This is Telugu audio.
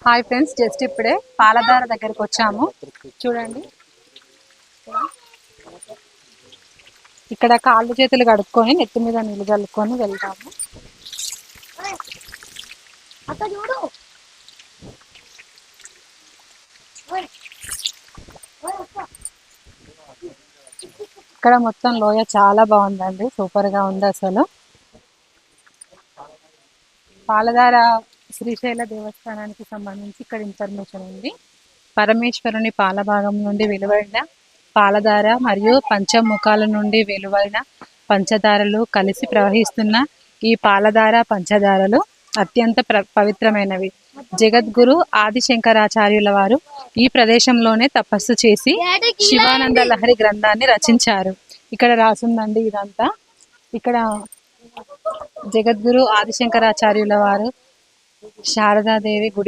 హాయ్ ఫ్రెండ్స్, జస్ట్ ఇప్పుడే పాలధార దగ్గరకు వచ్చాము. చూడండి, ఇక్కడ కాళ్ళు చేతులు కడుక్కొని నెత్తి మీద నీళ్ళు చల్లుకొని వెళ్తాము. ఇక్కడ మొత్తం లోయ చాలా బాగుందండి, సూపర్ గా ఉంది అసలు. పాలధార శ్రీశైల దేవస్థానానికి సంబంధించి ఇక్కడ ఇన్ఫర్మేషన్ ఉంది. పరమేశ్వరుని పాలభాగం నుండి వెలువడిన పాలధార మరియు పంచముఖాల నుండి వెలువడిన పంచదారలు కలిసి ప్రవహిస్తున్న ఈ పాలధార పంచదారలు అత్యంత పవిత్రమైనవి. జగద్గురు ఆదిశంకరాచార్యుల వారు ఈ ప్రదేశంలోనే తపస్సు చేసి శివానంద లహరి గ్రంథాన్ని రచించారు. ఇక్కడ రాసుందండి ఇదంతా. ఇక్కడ జగద్గురు ఆదిశంకరాచార్యుల వారు శారదాదేవి గుడి